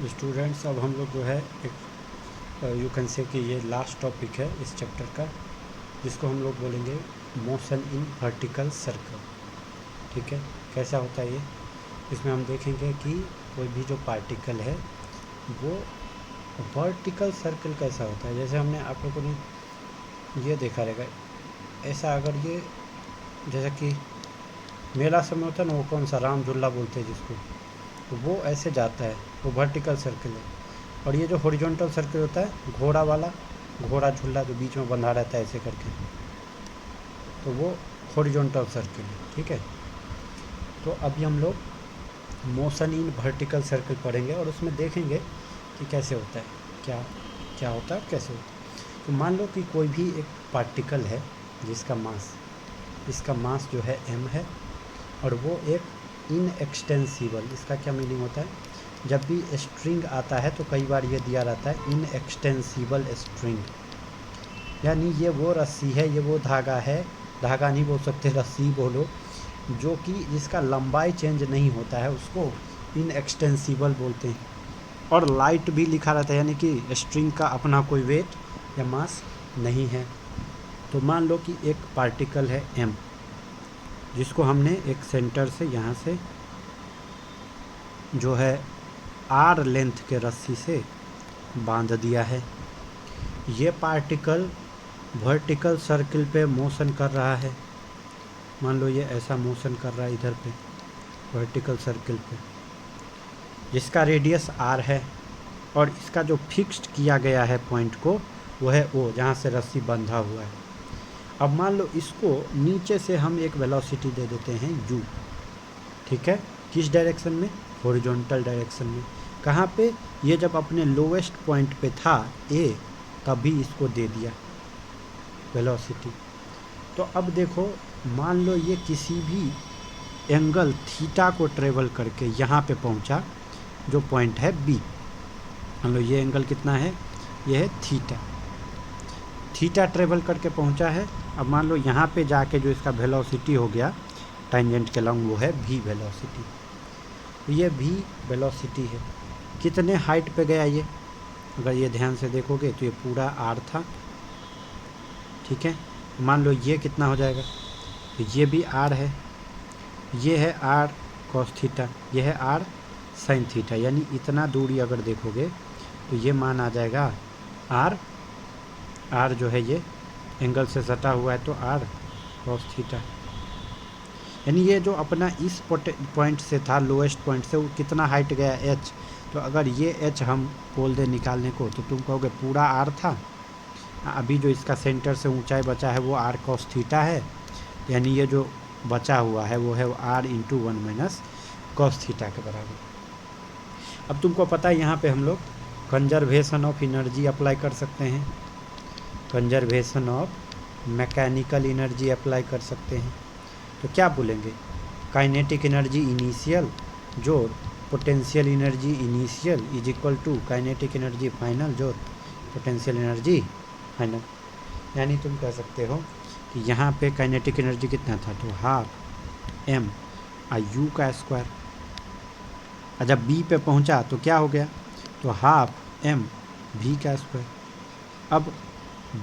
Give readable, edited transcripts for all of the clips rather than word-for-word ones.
Students, अब हम लोग जो है एक यू कैन से कि ये लास्ट टॉपिक है इस चैप्टर का, जिसको हम लोग बोलेंगे मोशन इन वर्टिकल सर्कल। ठीक है, कैसा होता है ये? इसमें हम देखेंगे कि कोई भी जो पार्टिकल है वो वर्टिकल सर्कल कैसा होता है। जैसे हमने आप लोगों ने ये देखा रहेगा, ऐसा अगर ये जैसे कि मेला समय होता है ना, वो कौन सा राम झूला बोलते हैं जिसको, तो वो ऐसे जाता है, वो वर्टिकल सर्कल है। और ये जो हॉरिजॉन्टल सर्कल होता है, घोड़ा वाला, घोड़ा झूला जो बीच में बंधा रहता है ऐसे करके, तो वो हॉरिजॉन्टल सर्कल है। ठीक है, तो अभी हम लोग मोशन इन वर्टिकल सर्कल पढ़ेंगे और उसमें देखेंगे कि कैसे होता है, क्या क्या होता है, कैसे होता है। तो मान लो कि कोई भी एक पार्टिकल है जिसका मास, इसका मास जो है m है, और वो एक इनएक्सटेंसिबल, इसका क्या मीनिंग होता है? जब भी स्ट्रिंग आता है तो कई बार ये दिया रहता है इनएक्सटेंसिबल स्ट्रिंग, यानी ये वो रस्सी है, ये वो धागा है, धागा नहीं बोल सकते, रस्सी बोलो, जो कि जिसका लंबाई चेंज नहीं होता है, उसको इनएक्सटेंसिबल बोलते हैं। और लाइट भी लिखा रहता है, यानी कि स्ट्रिंग का अपना कोई वेट या मास नहीं है। तो मान लो कि एक पार्टिकल है m, जिसको हमने एक सेंटर से यहाँ से जो है r लेंथ के रस्सी से बांध दिया है। ये पार्टिकल वर्टिकल सर्कल पे मोशन कर रहा है। मान लो ये ऐसा मोशन कर रहा है इधर पे वर्टिकल सर्कल पे, जिसका रेडियस r है, और इसका जो फिक्स्ड किया गया है पॉइंट को, वो है O, जहाँ से रस्सी बंधा हुआ है। अब मान लो इसको नीचे से हम एक वेलोसिटी दे देते हैं u। ठीक है, किस डायरेक्शन में? हॉरिजॉन्टल डायरेक्शन में। कहाँ पे? ये जब अपने लोवेस्ट पॉइंट पे था A, तभी इसको दे दिया वेलोसिटी। तो अब देखो, मान लो ये किसी भी एंगल थीटा को ट्रेवल करके यहाँ पे पहुँचा, जो पॉइंट है B। मान लो ये एंगल कितना है, ये है थीटा, थीटा ट्रेवल करके पहुँचा है। अब मान लो यहाँ पे जाके जो इसका वेलोसिटी हो गया टांजेंट के लॉन्ग, वो है v वेलोसिटी। तो ये v वेलोसिटी है। कितने हाइट पे गया ये? अगर ये ध्यान से देखोगे तो ये पूरा r था। ठीक है, मान लो ये कितना हो जाएगा, तो ये भी r है, ये है r cos थीटा, ये है r sin थीटा, यानी इतना दूरी अगर देखोगे तो ये मान आ जाएगा r जो है ये एंगल से सटा हुआ है, तो r cos थीटा। यानी ये जो अपना इस पॉइंट से था, लोएस्ट पॉइंट से, वो कितना हाइट गया h। तो अगर ये h हम बोल दे निकालने को, तो तुम कहोगे पूरा r था, अभी जो इसका सेंटर से ऊंचाई बचा है वो r cos थीटा है, यानी ये जो बचा हुआ है वो है r into 1 minus cos theta के बराबर। अब तुमको पता है यहाँ पे हम लोग कंजर्वेशन ऑफ एनर्जी अप्लाई कर सकते हैं, conservation of mechanical energy apply कर सकते हैं। तो क्या बोलेंगे? काइनेटिक एनर्जी इनिशियल जोड़ potential energy initial is equal to kinetic energy final जोड़ पोटेंशियल एनर्जी फाइनल। यानी तुम कह सकते हो कि यहाँ पे काइनेटिक एनर्जी कितना था, तो हाफ m u का स्क्वायर। और जब b पे पहुँचा तो क्या हो गया, तो हाफ m v का स्क्वायर। अब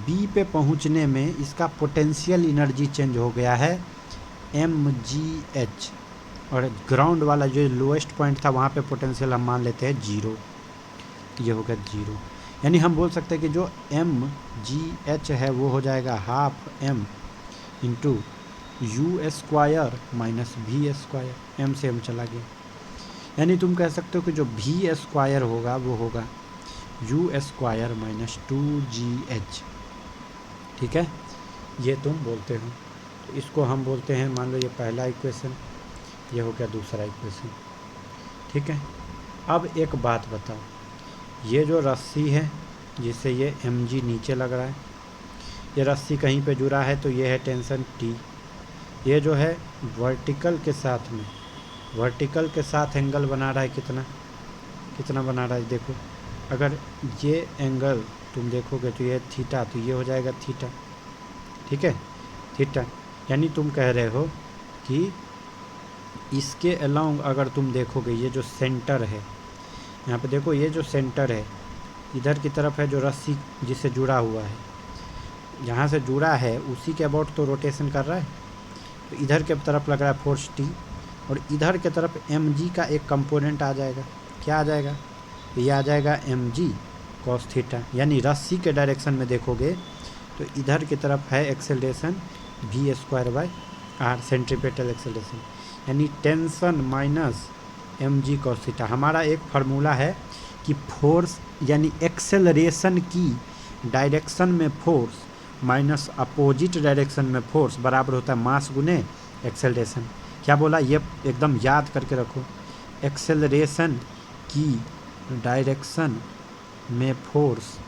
b पे पहुँचने में इसका पोटेंशियल एनर्जी चेंज हो गया है mgh, और ग्राउंड वाला जो लोएस्ट पॉइंट था वहाँ पे पोटेंशियल हम मान लेते हैं 0, ये हो गया 0। यानी हम बोल सकते हैं कि जो mgh है वो हो जाएगा half m into u square minus v square, m से m चला गया। यानी तुम कह सकते हो कि जो v स्क्वायर होगा वो होगा u स्क्वायर माइनस 2gh। ठीक है, ये तुम बोलते हो। तो इसको हम बोलते हैं, मान लो ये पहला इक्वेशन, ये हो गया दूसरा इक्वेशन। ठीक है, अब एक बात बताओ, ये जो रस्सी है जिससे ये mg नीचे लग रहा है, ये रस्सी कहीं पे जुड़ा है, तो ये है टेंशन T। ये जो है वर्टिकल के साथ में, वर्टिकल के साथ एंगल बना रहा है, कितना कितना बना रहा है देखो। अगर ये एंगल तुम देखोगे तो ये थीटा, तो ये हो जाएगा थीटा। ठीक है, थीटा। यानी तुम कह रहे हो कि इसके अलोंग अगर तुम देखोगे, ये जो सेंटर है, यहाँ पे देखो ये जो सेंटर है इधर की तरफ है जो रस्सी जिससे जुड़ा हुआ है, जहाँ से जुड़ा है उसी के अबाउट तो रोटेशन कर रहा है, तो इधर के तरफ लग रहा है फोर्स टी, और इधर के तरफ mg का एक कंपोनेंट आ जाएगा। क्या आ जाएगा? ये आ जाएगा mg cos थीटा, यानी रस्सी के डायरेक्शन में देखोगे तो इधर की तरफ है एक्सेलरेशन v² सेंट्रीपेटल एक्सेलरेशन, यानी tension minus mg cos theta. हमारा एक फार्मूला है कि फोर्स यानी एक्सेलरेशन की डायरेक्शन में फोर्स माइनस अपोजिट डायरेक्शन में फोर्स बराबर होता है मास गुने एक्सेलरेशन। क्या बोला? ये एकदम याद करके रखो, एक्सेलरेशन की डायरेक्शन में फोर्स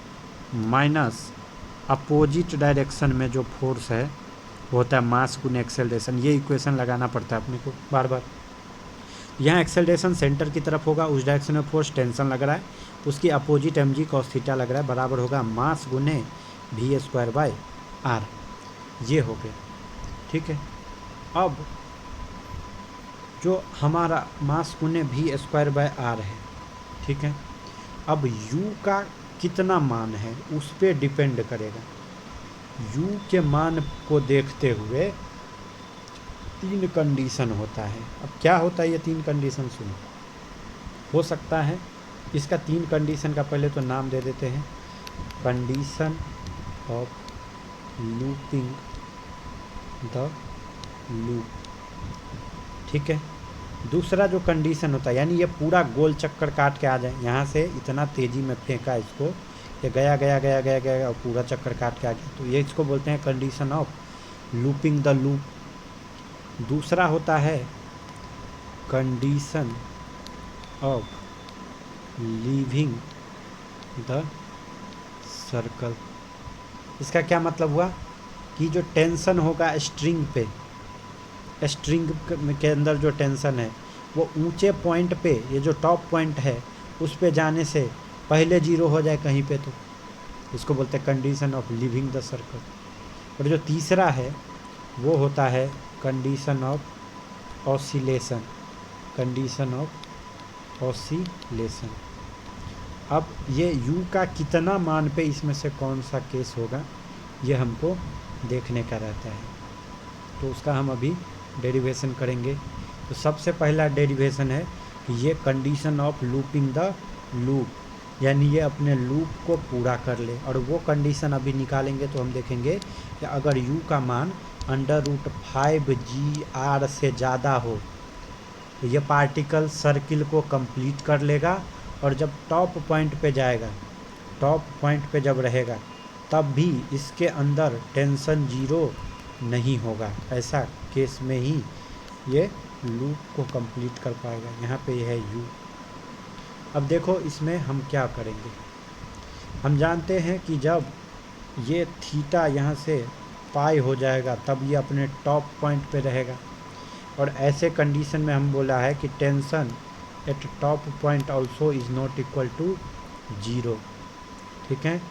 माइनस अपोजिट डायरेक्शन में जो फोर्स है वो होता है मास गुने एक्सेलरेशन। ये इक्वेशन लगाना पड़ता है अपने को बार बार। यहाँ एक्सेलरेशन सेंटर की तरफ होगा, उस डायरेक्शन में फोर्स टेंशन लग रहा है, उसकी अपोजिट mg cos थीटा लग रहा है, बराबर होगा मास गुने v²/r। ये हो गया, ठीक है। अब जो हमारा मास गुने v²/r है, ठीक है, अब u का कितना मान है उस पर डिपेंड करेगा। u के मान को देखते हुए 3 कंडीशन होता है। अब क्या होता है ये 3 कंडीशन सुनो। हो सकता है इसका 3 कंडीशन का पहले तो नाम दे देते हैं, condition of looping the loop, ठीक है। दूसरा जो कंडीशन होता है, यानी ये पूरा गोल चक्कर काट के आ जाए, यहाँ से इतना तेज़ी में फेंका इसको, ये गया गया गया गया गया और पूरा चक्कर काट के आ गया, तो ये इसको बोलते हैं condition of looping the loop. दूसरा होता है condition of leaving the circle. इसका क्या मतलब हुआ कि जो टेंशन होगा स्ट्रिंग पे, स्ट्रिंग के अंदर जो टेंशन है वो ऊंचे पॉइंट पे, ये जो टॉप पॉइंट है उस पे जाने से पहले 0 हो जाए कहीं पे, तो इसको बोलते हैं condition of leaving the circle. और जो तीसरा है वो होता है condition of oscillation, condition of oscillation. अब ये u का कितना मान पे इसमें से कौन सा केस होगा ये हमको देखने का रहता है, तो उसका हम अभी डेरिवेशन करेंगे। तो सबसे पहला डेरिवेशन है कि ये condition of looping the loop, यानी ये अपने लूप को पूरा कर ले, और वो कंडीशन अभी निकालेंगे तो हम देखेंगे कि अगर u का मान √5gr से ज़्यादा हो तो ये पार्टिकल सर्किल को कंप्लीट कर लेगा, और जब टॉप पॉइंट पे जाएगा, टॉप पॉइंट पे जब रहेगा तब भी इसके अंदर टेंशन 0 नहीं होगा। ऐसा केस में ही ये लूप को कंप्लीट कर पाएगा। यहाँ पे यह है u। अब देखो इसमें हम क्या करेंगे। हम जानते हैं कि जब ये थीटा यहाँ से पाई हो जाएगा तब ये अपने टॉप पॉइंट पे रहेगा, और ऐसे कंडीशन में हम बोला है कि tension at top point also is not equal to 0, ठीक है।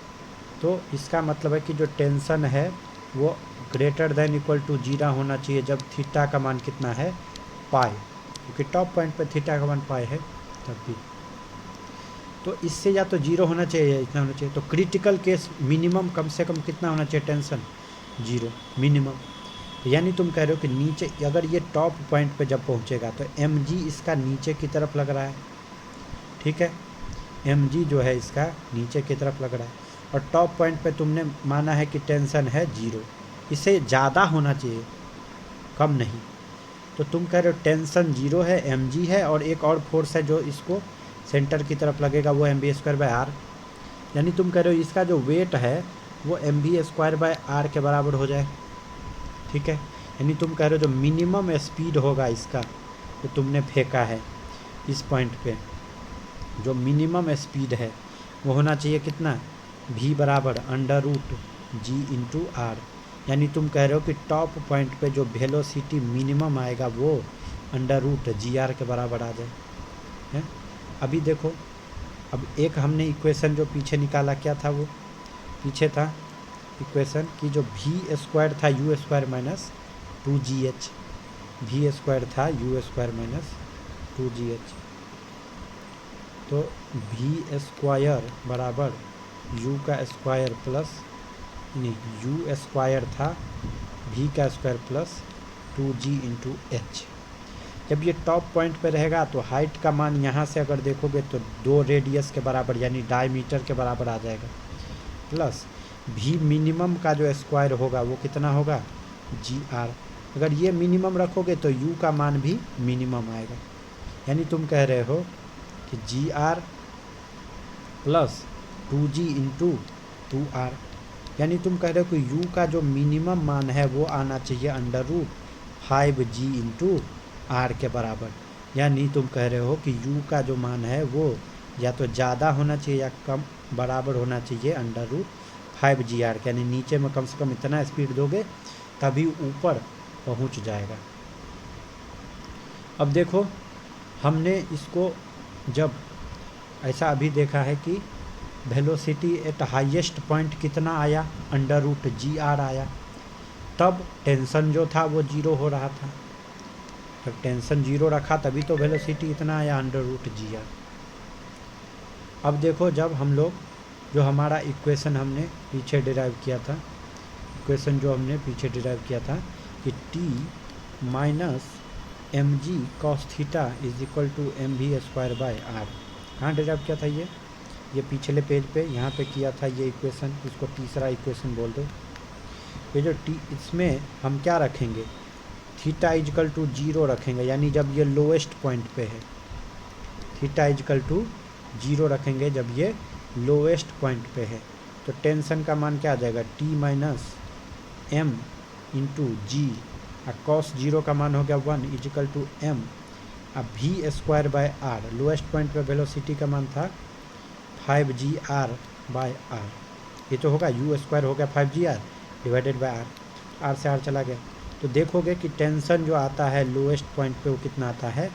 तो इसका मतलब है कि जो टेंशन है वो ग्रेटर देन इक्वल टू 0 होना चाहिए जब थीटा का मान कितना है पाई, क्योंकि टॉप पॉइंट पे थीटा का मान पाई है तब भी। तो इससे या तो 0 होना चाहिए, इतना होना चाहिए। तो क्रिटिकल केस मिनिमम कम से कम कितना होना चाहिए टेंशन 0 मिनिमम। यानी तुम कह रहे हो कि नीचे अगर ये टॉप पॉइंट पे जब पहुंचेगा तो mg इसका नीचे की तरफ लग रहा है, ठीक है, mg जो है इसका नीचे की तरफ लग रहा है, और टॉप पॉइंट पे तुमने माना है कि टेंशन है 0, इससे ज़्यादा होना चाहिए, कम नहीं। तो तुम कह रहे हो टेंशन 0 है, mg है, और एक और फोर्स है जो इसको सेंटर की तरफ लगेगा, वो mv²/r। यानी तुम कह रहे हो इसका जो वेट है वो mv²/r के बराबर हो जाए, ठीक है। यानी तुम कह रहे हो जो मिनिमम स्पीड होगा इसका तो तुमने फेंका है इस पॉइंट पे, जो मिनिमम स्पीड है वो होना चाहिए कितना, v बराबर √g/r। यानी तुम कह रहे हो कि टॉप पॉइंट पे जो वेलोसिटी मिनिमम आएगा वो √gr के बराबर आ जाए, है। अभी देखो, अब एक हमने इक्वेशन जो पीछे निकाला, क्या था वो पीछे था इक्वेशन की जो v² था u² माइनस 2gh, v² था u² माइनस 2gh, तो भी स्क्वायर बराबर यू का स्क्वायर प्लस, नहीं यू स्क्वायर था भी का square plus 2g into H. जब ये टॉप पॉइंट पे रहेगा तो हाइट का मान यहाँ से अगर देखोगे तो 2 रेडियस के बराबर यानी डायमीटर के बराबर आ जाएगा, प्लस भी मिनिमम का जो स्क्वायर होगा वो कितना होगा जी आर। अगर ये मिनिमम रखोगे तो यू का मान भी मिनिमम आएगा, यानी तुम कह रहे हो कि जी are plus 2g into 2r, यानी तुम कह रहे हो कि u का जो मिनिमम मान है वो आना चाहिए under root 5g into are के बराबर। यानी तुम कह रहे हो कि u का जो मान है वो या तो ज़्यादा होना चाहिए या कम बराबर होना चाहिए अंडर रूट 5gr, यानी नीचे में कम से कम इतना स्पीड दोगे तभी ऊपर पहुंच जाएगा। अब देखो हमने इसको जब ऐसा अभी देखा है कि वेलोसिटी एट हाईएस्ट पॉइंट कितना आया अंडर रूट जी आर आया, तब टेंशन जो था वो जीरो हो रहा था। जब टेंशन जीरो रखा तभी तो वेलोसिटी इतना आया अंडर रूट जी आर। अब देखो जब हम लोग जो हमारा इक्वेशन हमने पीछे डिराइव किया था, इक्वेशन जो हमने पीछे डिराइव किया था कि t minus m g cos theta is equal to m v square by r, कहाँ डिराइव किया था ये पिछले पेज पे यहाँ पे किया था ये इक्वेशन, इसको तीसरा इक्वेशन बोल दो। ये जो टी इसमें हम क्या रखेंगे थीटा इजकल टू जीरो रखेंगे, यानी जब ये लोएस्ट पॉइंट पे है थीटा इजकल टू जीरो रखेंगे जब ये लोएस्ट पॉइंट पे है, तो टेंशन का मान क्या आ जाएगा टी माइनस एम इंटू जी, कॉस जीरो का मान हो गया 1 इजकल टू एम अब भी square by r. Lowest point पे वेलोसिटी का मान था 5gr बाय आर, ये तो होगा यू स्क्वायर हो गया 5gr divided by r, r से आर चला गया। तो देखोगे कि टेंशन जो आता है लोएस्ट पॉइंट पे वो कितना आता है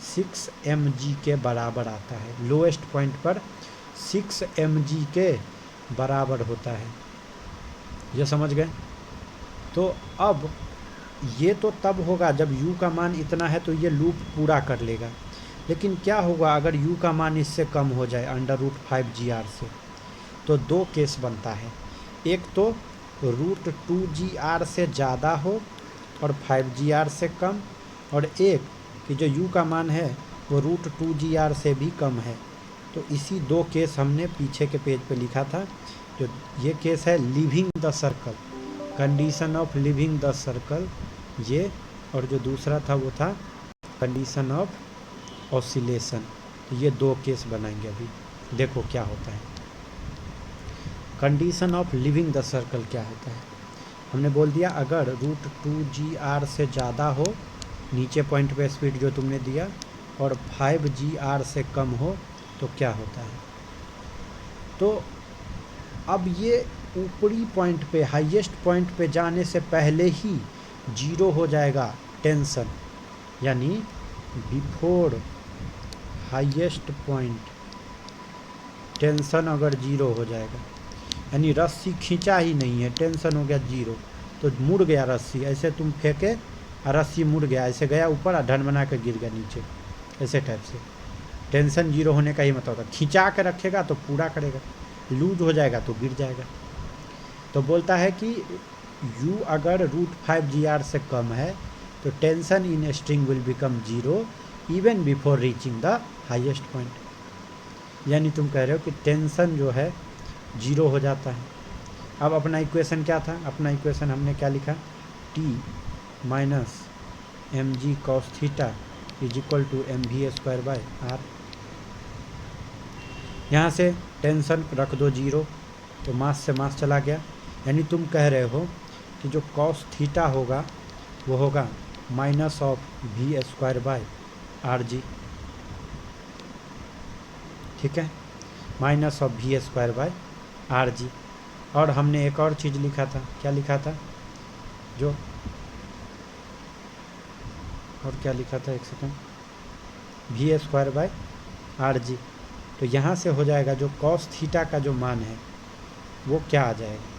6 mg के बराबर आता है। लोएस्ट पॉइंट पर 6 mg के बराबर होता है, ये समझ गए। तो अब ये तो तब होगा जब u का मान इतना है तो ये लूप पूरा कर लेगा, लेकिन क्या होगा अगर u का मान इससे कम हो जाए अंडर रूट 5gr से, तो दो केस बनता है, एक तो रूट 2gr से ज़्यादा हो और 5gr से कम, और एक कि जो u का मान है वो रूट 2gr से भी कम है। तो इसी दो केस हमने पीछे के पेज पे लिखा था। जो ये केस है living the circle, condition of living the circle ये, और जो दूसरा था वो था कंडीशन ऑफ ऑसिलेशन। तो ये दो केस बनाएंगे अभी, देखो क्या होता है। Condition of living the circle क्या होता है, हमने बोल दिया अगर रूट 2gr से ज़्यादा हो नीचे पॉइंट पे स्पीड जो तुमने दिया और 5gr से कम हो तो क्या होता है। तो अब ये ऊपरी पॉइंट पे हाईएस्ट पॉइंट पे जाने से पहले ही जीरो हो जाएगा टेंशन, यानी बिफोर हाईएस्ट पॉइंट टेंशन अगर जीरो हो जाएगा, यानी रस्सी खींचा ही नहीं है टेंशन हो गया जीरो, तो मुड़ गया रस्सी, ऐसे तुम फेंके और रस्सी मुड़ गया, ऐसे गया ऊपर और ढन बना कर गिर गया नीचे, ऐसे टाइप से टेंशन जीरो होने का ही मतलब होता है। खिंचा के रखेगा तो पूरा करेगा, लूज हो जाएगा तो गिर जाएगा। तो बोलता है कि u अगर रूट 5gr से कम है तो tension in string will become zero even before reaching the highest point, यानी तुम कह रहे हो कि टेंशन जो है जीरो हो जाता है। अब अपना इक्वेशन क्या था, अपना इक्वेशन हमने क्या लिखा t minus m g cos theta is equal to m v square by r. यहाँ से टेंशन रख दो जीरो तो मास से मास चला गया, यानी तुम कह रहे हो कि जो कॉस थीटा होगा वो होगा minus of v square by r g, ठीक है, minus of v square by r g. और हमने एक और चीज़ लिखा था, क्या लिखा था, जो और क्या लिखा था, एक second, v square by r g. तो यहाँ से हो जाएगा जो कॉस थीटा का जो मान है वो क्या आ जाएगा,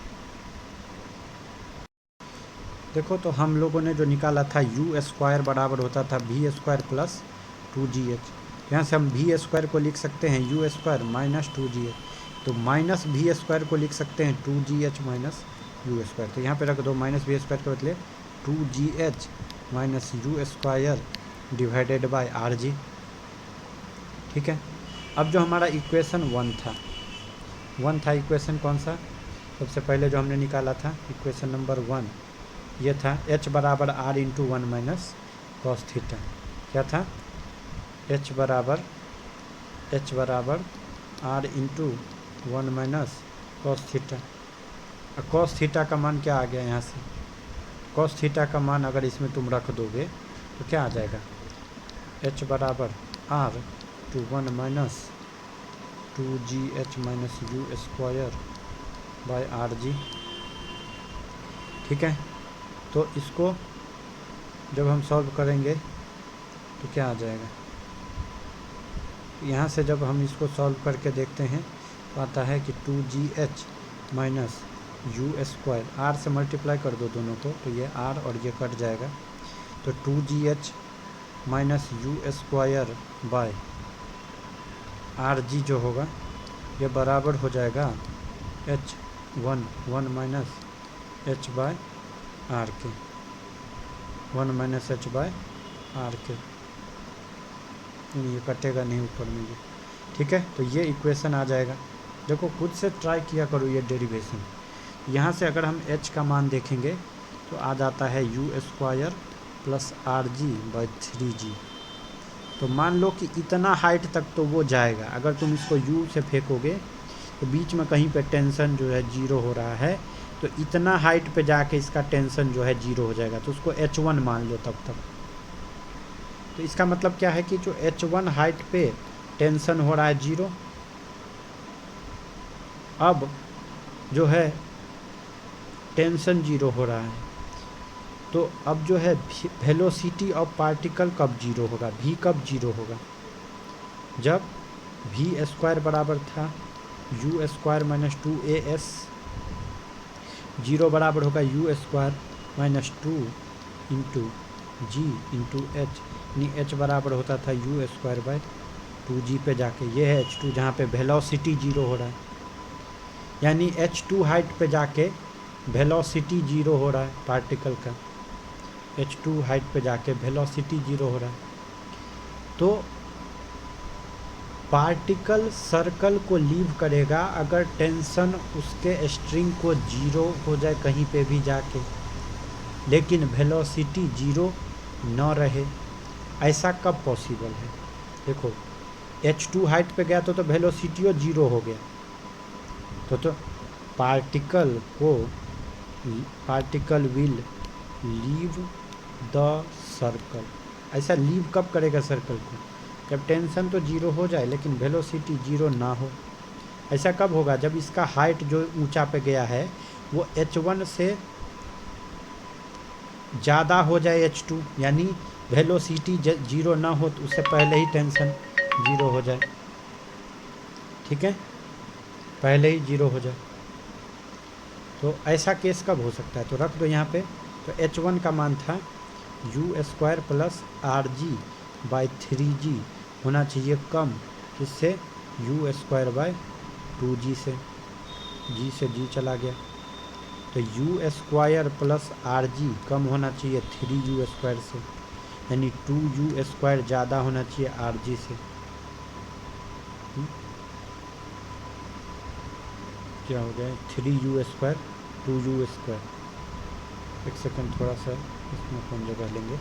देखो तो हम लोगों ने जो निकाला था यू स्क्वायर बराबर होता था वी स्क्वायर प्लस 2gh, यहाँ से हम वी स्क्वायर को लिख सकते हैं यू स्क्वायर माइनस 2GH, तो माइनस वी स्क्वायर को लिख सकते हैं 2GH माइनस यू स्क्वायर। तो यहाँ पे रख दो माइनस वी स्क्वायर के बदले 2GH minus u square divided by RG। ठीक है। अब जो हमारा इक्वेशन 1 था इक्वेशन कौन सा, सबसे पहले जो हमने निकाला था इक्वेशन नंबर 1, ये था h बराबर r into 1 minus cos theta. क्या था, h बराबर r into 1 minus cos theta. Cos theta का मान क्या आ गया यहाँ से, कॉस थीटा का मान अगर इसमें तुम रख दोगे तो क्या आ जाएगा, h बराबर r to 1 minus 2GH minus u square by RG। ठीक है। तो इसको जब हम सॉल्व करेंगे तो क्या आ जाएगा, यहाँ से जब हम इसको सॉल्व करके देखते हैं तो आता है कि 2GH minus u square, r से मल्टीप्लाई कर दो दोनों को तो ये r और ये कट जाएगा, तो 2GH minus u square by RG जो होगा ये बराबर हो जाएगा h1 minus h bye are के, 1 माइनस h बाय आर के, ये कटेगा नहीं ऊपर में ये। ठीक है। तो ये इक्वेशन आ जाएगा। देखो खुद से ट्राई किया करो ये डेरिवेशन। यहाँ से अगर हम h का मान देखेंगे तो आ जाता है you square plus RG by 3G। तो मान लो कि इतना हाइट तक तो वो जाएगा, अगर तुम इसको u से फेंकोगे तो बीच में कहीं पे टेंशन जो है 0 हो रहा है, तो इतना हाइट पे जाके इसका टेंशन जो है 0 हो जाएगा, तो उसको h1 मान लो तब तक। तो इसका मतलब क्या है कि जो h1 हाइट पे टेंशन हो रहा है 0, अब जो है टेंशन 0 हो रहा है, तो अब जो है वेलोसिटी ऑफ पार्टिकल कब 0 होगा, v कब 0 होगा, जब v स्क्वायर बराबर था यू स्क्वायर माइनस 2as, 0 बराबर होगा u square minus 2 into g into h, यानी h बराबर होता था यू स्क्वायर बाय 2g पे जाके, ये है h2 जहाँ पे वेलोसिटी 0 हो रहा है, यानी h2 हाइट पे जाके वेलोसिटी 0 हो रहा है पार्टिकल का, h2 हाइट पे जाके वेलोसिटी 0 हो रहा है। तो पार्टिकल सर्कल को लीव करेगा अगर टेंशन उसके स्ट्रिंग को 0 हो जाए कहीं पे भी जाके, लेकिन वेलोसिटी 0 न रहे। ऐसा कब पॉसिबल है, देखो h2 हाइट पे गया तो वेलोसिटी 0 हो गया, तो particle will leave the circle. ऐसा लीव कब करेगा सर्कल को, जब टेंशन तो 0 हो जाए लेकिन वेलोसिटी 0 ना हो। ऐसा कब होगा, जब इसका हाइट जो ऊंचा पे गया है वो h1 से ज़्यादा हो जाए h2, यानी वेलोसिटी 0 ना हो तो उससे पहले ही टेंशन 0 हो जाए। ठीक है, पहले ही 0 हो जाए। तो ऐसा केस कब हो सकता है, तो रख दो यहाँ पे। तो h1 का मान था you square plus RG by 3G होना चाहिए कम, किससे, यू स्क्वायर बाय 2G से, G से G चला गया, तो यू स्क्वायर प्लस RG कम होना चाहिए 3u स्क्वायर से, यानी 2u स्क्वायर ज़्यादा होना चाहिए RG से। क्या हो गया, 3u स्क्वायर 2u स्क्वायर। एक सेकंड थोड़ा सा इसमें कौन जगह लेंगे।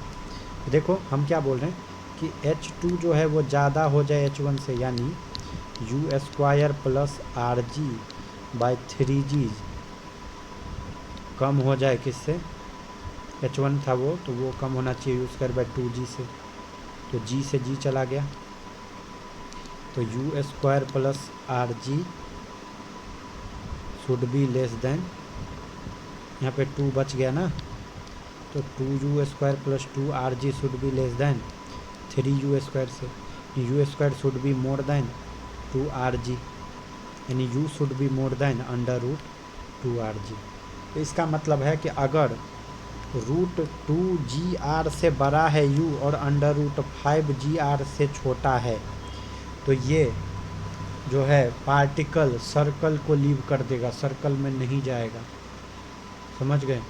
देखो हम क्या बोल रहे हैं कि h2 जो है वो ज़्यादा हो जाए h1 से, यानी you square plus RG by 3G कम हो जाए किससे, h1 था वो, तो वो कम होना चाहिए यू स्क्वायर बाई 2G से, तो G से G चला गया, तो u square plus RG should be less than, यहाँ पे 2 बच गया ना, तो 2u square plus 2RG should be less than 3u square से, u square should be more than 2RG, यानी u should be more than under root 2RG। तो इसका मतलब है कि अगर रूट 2GR से बड़ा है u और अंडर रूट 5GR से छोटा है, तो ये जो है पार्टिकल सर्कल को लीव कर देगा, सर्कल में नहीं जाएगा। समझ गए?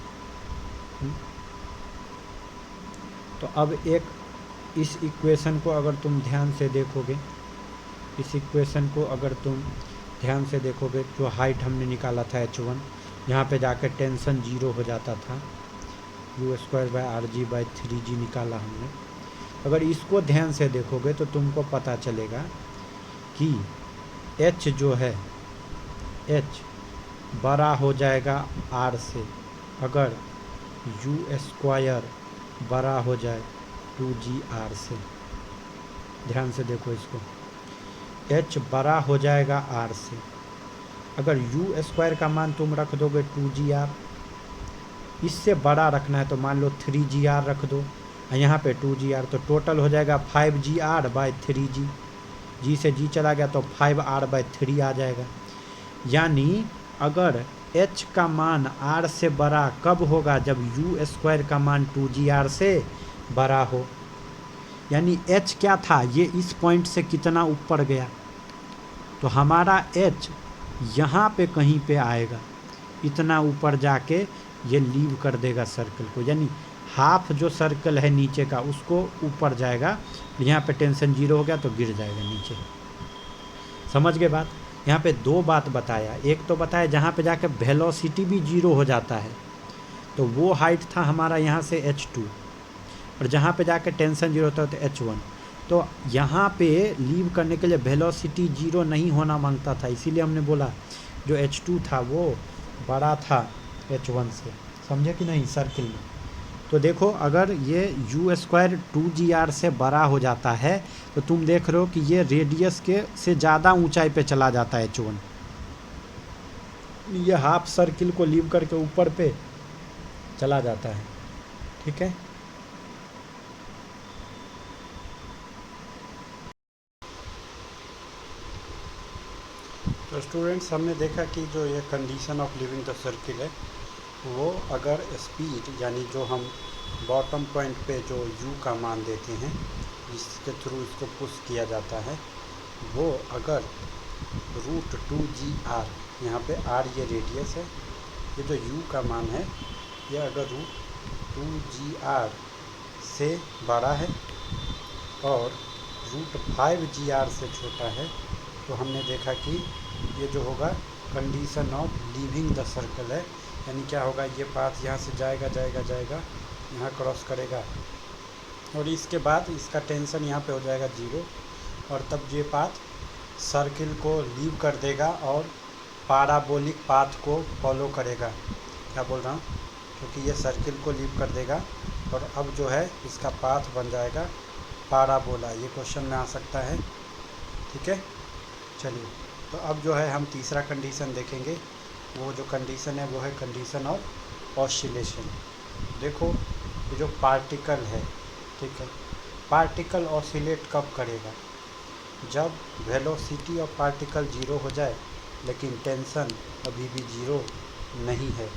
तो अब एक इस इक्वेशन को अगर तुम ध्यान से देखोगे, इस इक्वेशन को अगर तुम ध्यान से देखोगे, जो हाइट हमने निकाला था h1, यहाँ पे जाकर टेंशन 0 हो जाता था, u²/rg/3g निकाला हमने। अगर इसको ध्यान से देखोगे तो तुमको पता चलेगा कि h जो है, h बड़ा हो जाएगा r से अगर u² बड़ा हो जाए 2gr से। ध्यान से देखो इसको, h बड़ा हो जाएगा r से। अगर u² का मान तुम रख दोगे 2gr, इससे बड़ा रखना है तो मान लो 3gr रख दो, यहाँ पे 2gr, तो टोटल हो जाएगा 5gr/3g। g से g चला गया तो 5r/3 आ जाएगा। यानी अगर h का मान r से बड़ा कब होगा? जब u² का मान 2gr से बड़ा हो। यानी h क्या था? ये इस पॉइंट से कितना ऊपर गया, तो हमारा h यहाँ पे कहीं पे आएगा, इतना ऊपर जाके ये लीव कर देगा सर्कल को। यानी हाफ जो सर्कल है नीचे का उसको ऊपर जाएगा, यहाँ पे टेंशन 0 हो गया तो गिर जाएगा नीचे। समझ गए बात? यहाँ पे दो बात बताया, एक तो बताया जहाँ पे जाके वेलोसिटी भी 0 हो जाता है, तो वो हाइट था हमारा यहाँ से h2, और जहाँ पे जाके टेंशन 0 होता है तो h1। तो यहाँ पे लीव करने के लिए वेलोसिटी 0 नहीं होना मांगता था, इसीलिए हमने बोला जो h2 था वो बड़ा था h1 से। समझे कि नहीं सर्किल में? तो देखो अगर ये u² 2gr से बड़ा हो जाता है तो तुम देख रहे हो कि ये रेडियस के से ज़्यादा ऊंचाई पे चला जाता है h1। ये हाफ सर्किल को लीव करके ऊपर पे चला जाता है। ठीक है, तो स्टूडेंट्स हमने देखा कि जो ये condition of living the circle है, वो अगर स्पीड यानी जो हम बॉटम पॉइंट पे जो u का मान देते हैं, जिसके थ्रू इसको पुश किया जाता है, वो अगर √2gr, यहाँ पे r ये रेडियस है, ये जो u का मान है ये अगर √2gr से बड़ा है और √5gr से छोटा है, तो हमने देखा कि ये जो होगा condition of leaving the circle है। यानी क्या होगा, ये पाथ यहाँ से जाएगा जाएगा जाएगा, यहाँ क्रॉस करेगा, और इसके बाद इसका टेंशन यहाँ पे हो जाएगा 0, और तब ये पाथ सर्किल को लीव कर देगा और पैराबोलिक पाथ को फॉलो करेगा। क्या बोल रहा हूँ? क्योंकि ये सर्किल को लीव कर देगा और अब जो है इसका पाथ बन जाएगा पैराबोला। ये क्वेश्चन में आ सकता है। ठीक है, चलिए तो अब जो है हम तीसरा कंडीशन देखेंगे। वो जो कंडीशन है वो है कंडीशन ऑफ ऑसिलेशन। देखो ये जो पार्टिकल है, ठीक है, पार्टिकल ऑसिलेट कब करेगा? जब वेलोसिटी ऑफ पार्टिकल 0 हो जाए लेकिन टेंशन अभी भी 0 नहीं है,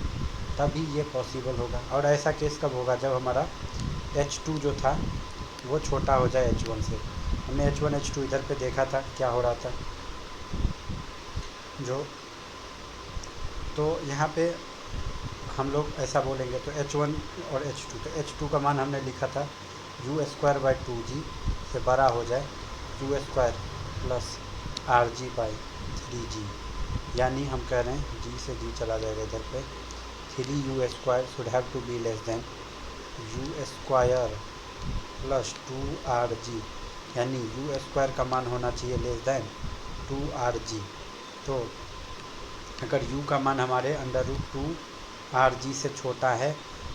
तभी ये पॉसिबल होगा। और ऐसा केस कब होगा? जब हमारा h2 जो था वो छोटा हो जाए h1 से। हमने h1 h2 इधर पे देखा था क्या हो रहा था, जो तो यहाँ पे हम लोग ऐसा बोलेंगे तो h1 और h2, तो h2 का मान हमने लिखा था u²/2g से बड़ा हो जाए u² + rg/3g। यानी हम कह रहे हैं g से g चला जाएगा इधर पे, 3u² should have to be less than u² + 2rg, यानी u² का मान होना चाहिए लेस देन 2rg। तो अगर u का मान हमारे √2rg से छोटा है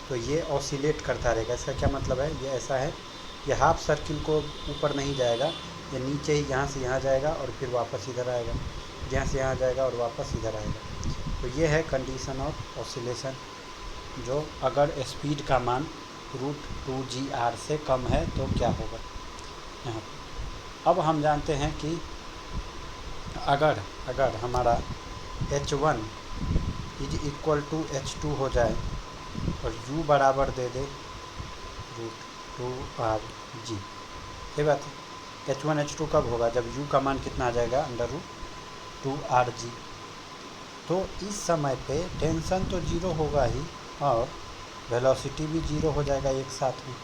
तो ये ऑसिलेट करता रहेगा। इसका क्या मतलब है? ये ऐसा है, ये हाफ सर्किल को ऊपर नहीं जाएगा, ये नीचे ही यहाँ से यहाँ जाएगा और फिर वापस इधर आएगा, यहाँ से यहाँ जाएगा और वापस इधर आएगा। तो ये है कंडीशन ऑफ ऑसिलेशन, जो अगर स्पीड का मान √2gr से कम है तो क्या होगा यहाँ पर। अब हम जानते हैं कि अगर हमारा h1 = h2 हो जाए और u बराबर दे दे √2rg, ये बात है। H1 H2 कब होगा? जब u का मान कितना आ जाएगा? √2rg। तो इस समय पे टेंशन तो जीरो होगा ही और वेलोसिटी भी जीरो हो जाएगा एक साथ में,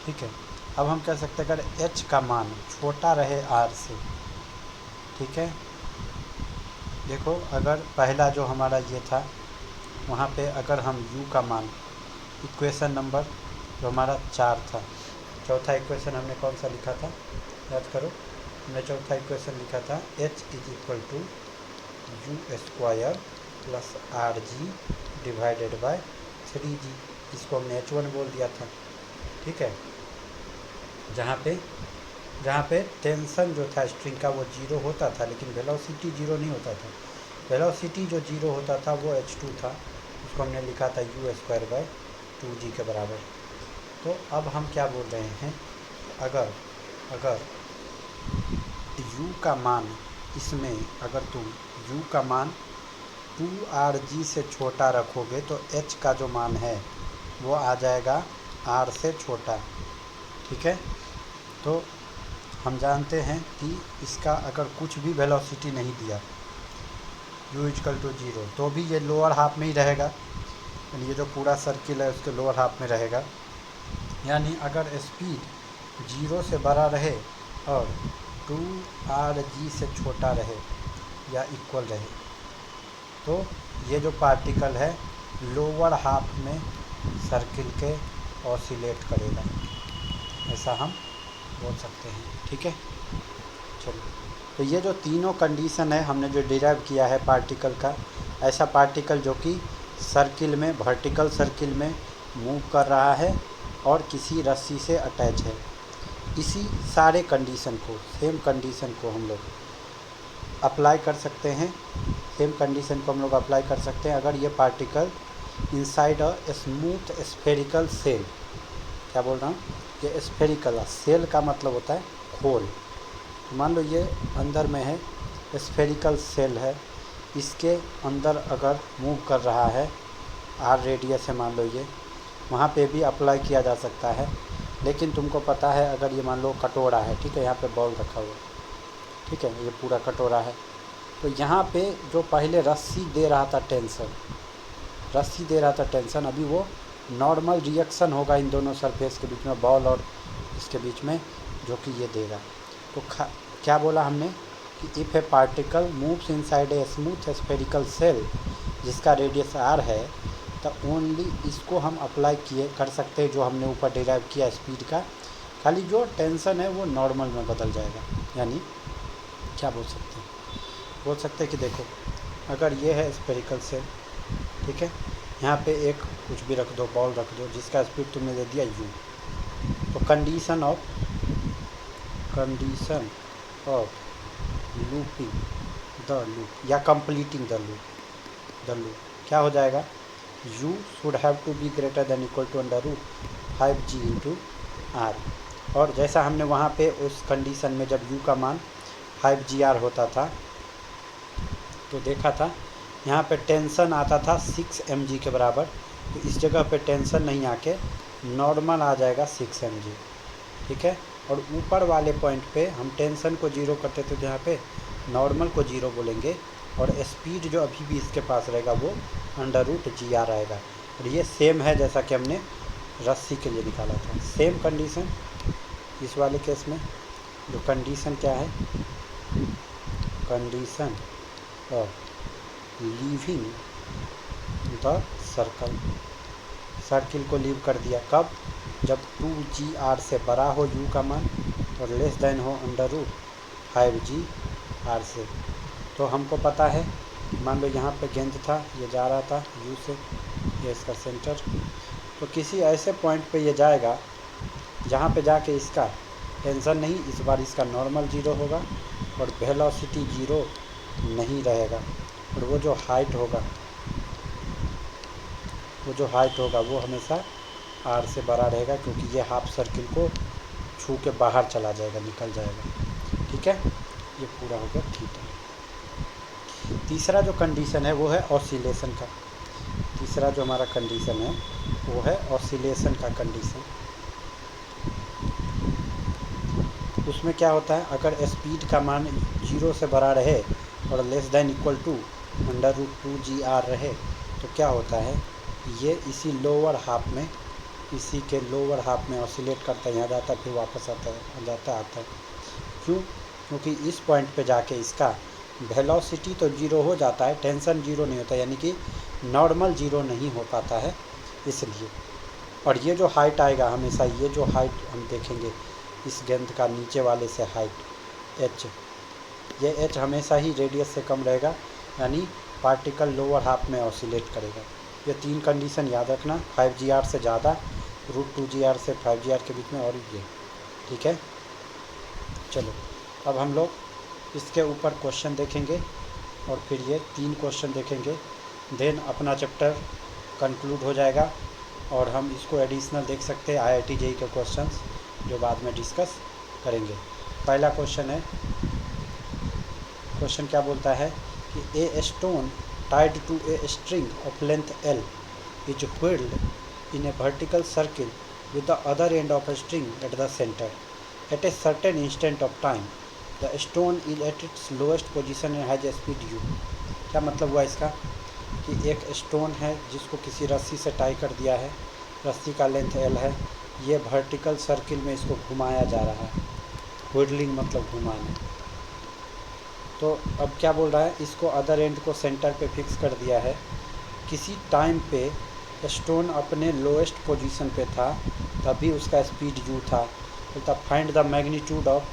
ठीक है। अब हम कह सकते हैं अगर h का मान छोटा रहे r से, ठीक है, देखो अगर पहला जो हमारा ये था वहाँ पे अगर हम u का मान, इक्वेशन नंबर जो हमारा 4 था, चौथा इक्वेशन हमने कौन सा लिखा था, याद करो, हमने चौथा इक्वेशन लिखा था h = u² + rg / 3g। इसको हमने h1 बोल दिया था, ठीक है। जहाँ पे टेंशन जो था स्ट्रिंग का वो जीरो होता था, लेकिन वेलोसिटी जीरो नहीं होता था। वेलोसिटी जो जीरो होता था वो h2 था, उसको हमने लिखा था u² / 2g के बराबर। तो अब हम क्या बोल रहे हैं, अगर u का मान इसमें अगर तुम u का मान 2rg से छोटा रखोगे तो h का जो मान है वो आ जाएगा r से छोटा, ठीक है। तो हम जानते हैं कि इसका अगर कुछ भी वेलोसिटी नहीं दिया u = 0 तो भी ये लोअर हाफ में ही रहेगा, यानी ये जो पूरा सर्किल है उसके लोअर हाफ में रहेगा। यानी अगर स्पीड 0 से बड़ा रहे और 2rg से छोटा रहे या इक्वल रहे तो ये जो पार्टिकल है लोअर हाफ में सर्किल के ऑसिलेट करेगा, ऐसा हम बोल सकते हैं, ठीक है। चलो, तो ये जो तीनों कंडीशन है हमने जो डिराइव किया है पार्टिकल का, ऐसा पार्टिकल जो कि सर्किल में, वर्टिकल सर्किल में मूव कर रहा है और किसी रस्सी से अटैच है, इसी सारे कंडीशन को, सेम कंडीशन को हम लोग अप्लाई कर सकते हैं। सेम कंडीशन को हम लोग अप्लाई कर सकते हैं अगर ये particle inside a smooth spherical shell, क्या बोल रहा हूँ, ये स्फेरिकल, सेल का मतलब होता है खोल। मान लो ये अंदर में है, स्फेरिकल सेल है, इसके अंदर अगर मूव कर रहा है, r रेडियस है मान लो ये, वहाँ पे भी अप्लाई किया जा सकता है। लेकिन तुमको पता है अगर ये मान लो कटोरा है, ठीक है, यहाँ पे बॉल रखा हुआ, ठीक है, ये पूरा कटोरा है, तो यहाँ पे जो पहले रस्सी दे रहा था टेंशन, अभी वो नॉर्मल रिएक्शन होगा इन दोनों सरफेस के बीच में, बॉल और इसके बीच में, जो कि ये देगा। तो क्या बोला हमने कि if A particle moves inside a smooth spherical shell जिसका रेडियस r है, तो ओनली इसको हम अप्लाई कर सकते हैं जो हमने ऊपर डिराइव किया स्पीड का, खाली जो टेंशन है वो नॉर्मल में बदल जाएगा। यानी क्या बोल सकते हैं कि देखो अगर ये है स्फेरिकल सेल, ठीक है, यहाँ पे एक कुछ भी रख दो, बॉल रख दो जिसका स्पीड तुमने दे दिया u, तो condition of looping the loop या कंप्लीटिंग द लूप क्या हो जाएगा, u should have to be greater than equal to √5g × r। और जैसा हमने वहाँ पे उस कंडीशन में जब u का मान 5gr होता था तो देखा था यहाँ पे टेंशन आता था 6 mg के बराबर, तो इस जगह पे टेंशन नहीं आके नॉर्मल आ जाएगा 6 mg, ठीक है। और ऊपर वाले पॉइंट पे हम टेंशन को जीरो करते थे, जहाँ पे नॉर्मल को जीरो बोलेंगे और स्पीड जो अभी भी इसके पास रहेगा वो √gr आएगा। और ये सेम है जैसा कि हमने रस्सी के लिए निकाला था, सेम कंडीशन इस वाले केस में। जो कंडीशन क्या है, condition of leaving the circle को लीव कर दिया, कब, जब 2gr से बड़ा हो u का मान और लेस देन हो √5gr से। तो हमको पता है, मान लो यहाँ पे गेंद था, ये जा रहा था u से, ये इसका सेंटर, तो किसी ऐसे पॉइंट पे ये जाएगा जहाँ पे जाके इसका टेंशन नहीं, इस बार इसका नॉर्मल जीरो होगा और वेलोसिटी जीरो नहीं रहेगा, और वो जो हाइट होगा वो हमेशा r से बड़ा रहेगा, क्योंकि ये हाफ सर्किल को छू के बाहर चला जाएगा, निकल जाएगा, ठीक है। ये पूरा हो गया, ठीक है। तीसरा जो कंडीशन है वो है ऑसिलेशन का। तीसरा जो हमारा कंडीशन है वो है ऑसिलेशन का कंडीशन। उसमें क्या होता है, अगर स्पीड का मान 0 से बड़ा रहे और less than equal to √2gr रहे तो क्या होता है, ये इसी लोअर हाफ में, इसी के लोअर हाफ में ऑसिलेट करता है, यहाँ जाता है फिर वापस आता है, आता है। क्यों? क्योंकि इस पॉइंट पे जाके इसका वेलोसिटी तो जीरो हो जाता है, टेंशन जीरो नहीं होता, यानी कि नॉर्मल जीरो नहीं हो पाता है इसलिए। और ये जो हाइट आएगा हमेशा, ये जो हाइट हम देखेंगे इस गेंद का नीचे वाले से हाइट एच, ये एच हमेशा ही रेडियस से कम रहेगा, यानी पार्टिकल लोअर हाफ में ऑसिलेट करेगा। ये 3 कंडीशन याद रखना, 5gr से ज़्यादा, √2gr से 5gr के बीच में, और ये ठीक है। चलो अब हम लोग इसके ऊपर क्वेश्चन देखेंगे और फिर ये 3 क्वेश्चन देखेंगे, देन अपना चैप्टर कंक्लूड हो जाएगा और हम इसको एडिशनल देख सकते हैं IIT JEE के क्वेश्चंस जो बाद में डिस्कस करेंगे। पहला क्वेश्चन है, क्वेश्चन क्या बोलता है कि a stone tied to a string of length L is whirled in a vertical circle with the other end of a string at the centre at a certain instant of time, the stone is at its lowest position and has speed u। क्या मतलब हुआ इसका कि एक stone है जिसको किसी रस्सी से टाई कर दिया है, रस्सी का लेंथ L है, ये वर्टिकल सर्किल में इसको घुमाया जा रहा है, व्हीडलिंग मतलब घुमाना। तो अब क्या बोल रहा है, इसको अदर एंड को सेंटर पे फिक्स कर दिया है, किसी टाइम पे स्टोन अपने लोएस्ट पोजीशन पे था तभी उसका स्पीड u था। बोलता find the magnitude of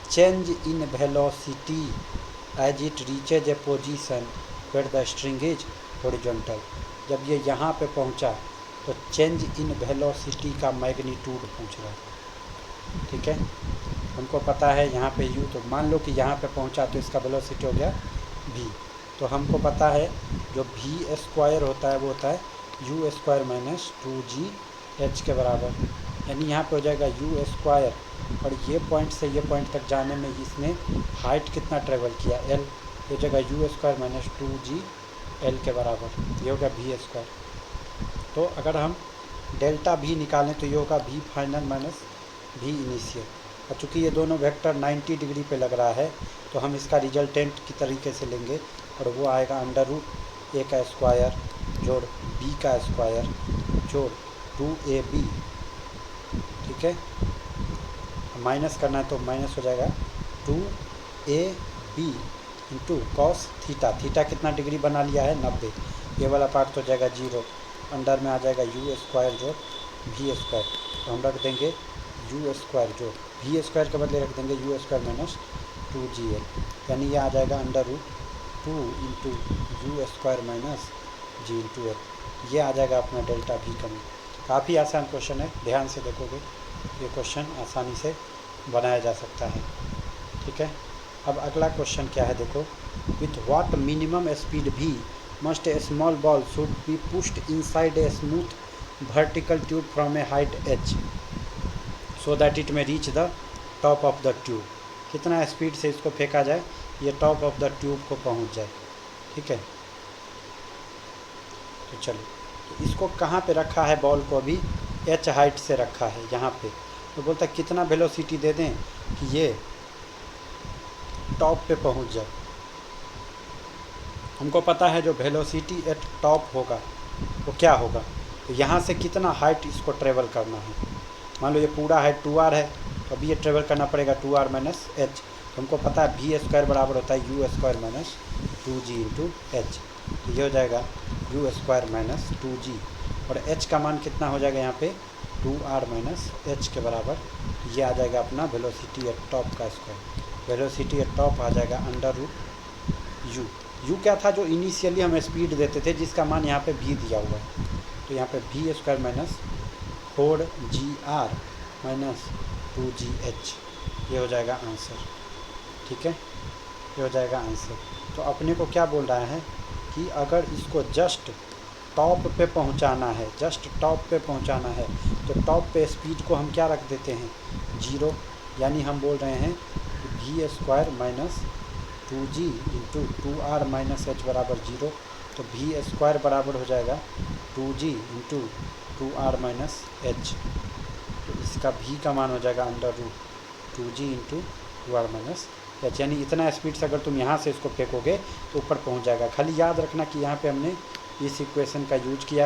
change in velocity as it reaches a position where the string is horizontal. जब ये यहाँ पे पहुँचा तो चेंज इन वेलोसिटी का मैग्नीट्यूड पूछ रहा है, ठीक है। हमको पता है यहाँ पे u, तो मान लो कि यहाँ पे पहुँचा तो इसका वेलोसिटी हो गया v, तो हमको पता है जो v स्क्वायर होता है वो होता है u स्क्वायर माइनस 2gh के बराबर, यानी यहाँ पे हो जाएगा u स्क्वायर, और ये पॉइंट से ये पॉइंट तक जाने में इसने हाइट कितना ट्रेवल किया l, हो जाएगा u स्क्वायर माइनस 2gl के बराबर, ये होगा v स्क्वायर। तो अगर हम डेल्टा v निकालें तो ये होगा v final minus v initial, और चूँकि ये दोनों वेक्टर 90 डिग्री पे लग रहा है तो हम इसका रिजल्टेंट की तरीके से लेंगे और वो आएगा √a का स्क्वायर जोड़ b का स्क्वायर जोड़ 2ab, ठीक है। माइनस करना है तो माइनस हो जाएगा 2ab into cos theta, theta कितना डिग्री बना लिया है 90, ये वाला पार्ट तो हो जाएगा 0, अंडर में आ जाएगा u स्क्वायर जोड़ v स्क्वायर, तो हम रख देंगे u स्क्वायर जोड़ v स्क्वायर के बदले रख देंगे u स्क्वायर माइनस 2gl, यानी ये आ जाएगा √2 into u square minus g into l, ये आ जाएगा अपना डेल्टा v का। काफ़ी आसान क्वेश्चन है, ध्यान से देखोगे ये क्वेश्चन आसानी से बनाया जा सकता है, ठीक है। अब अगला क्वेश्चन क्या है देखो, with what minimum speed v must A small ball should be pushed inside a smooth vertical tube from A height h so that it may reach the top of the tube. कितना speed से इसको फेंका जाए ये top of the tube को पहुंच जाए, ठीक है। तो चलो, तो इसको कहाँ पे रखा है बॉल को, अभी h हाइट से रखा है यहाँ पे, तो बोलता है कितना वेलोसिटी दे दें कि ये टॉप पे पहुँच जाए। हमको पता है जो वेलोसिटी एट टॉप होगा वो क्या होगा, तो यहाँ से कितना हाइट इसको ट्रेवल करना है। मान लो ये पूरा हाइट 2r है, तो अभी ये ट्रेवल करना पड़ेगा 2r माइनस h, तो हमको पता है v स्क्वायर बराबर होता है u square minus 2g into h, तो ये हो जाएगा u स्क्वायर माइनस 2g, और h का मान कितना हो जाएगा यहाँ पे 2r माइनस h के बराबर, ये आ जाएगा अपना वेलोसिटी एट टॉप का स्क्वायर। वेलोसिटी एट टॉप आ जाएगा √u, u क्या था जो इनिशियली हम स्पीड देते थे जिसका मान यहाँ पे v दिया हुआ है, तो यहाँ पे v square minus 4gr minus 2gh, ये हो जाएगा आंसर, ठीक है, ये हो जाएगा आंसर। तो अपने को क्या बोल रहा है कि अगर इसको जस्ट टॉप पे पहुंचाना है, जस्ट टॉप पे पहुंचाना है, तो टॉप पे स्पीड को हम क्या रख देते हैं 0, यानी हम बोल रहे हैं v square minus 2g into 2r minus h बराबर 0, तो v स्क्वायर बराबर हो जाएगा 2g into 2r minus h, तो इसका v का मान हो जाएगा 2g/-h, यानी इतना स्पीड से अगर तुम यहाँ से इसको फेंकोगे तो ऊपर पहुँच जाएगा। खाली याद रखना कि यहाँ पे हमने इस इक्वेशन का यूज किया है।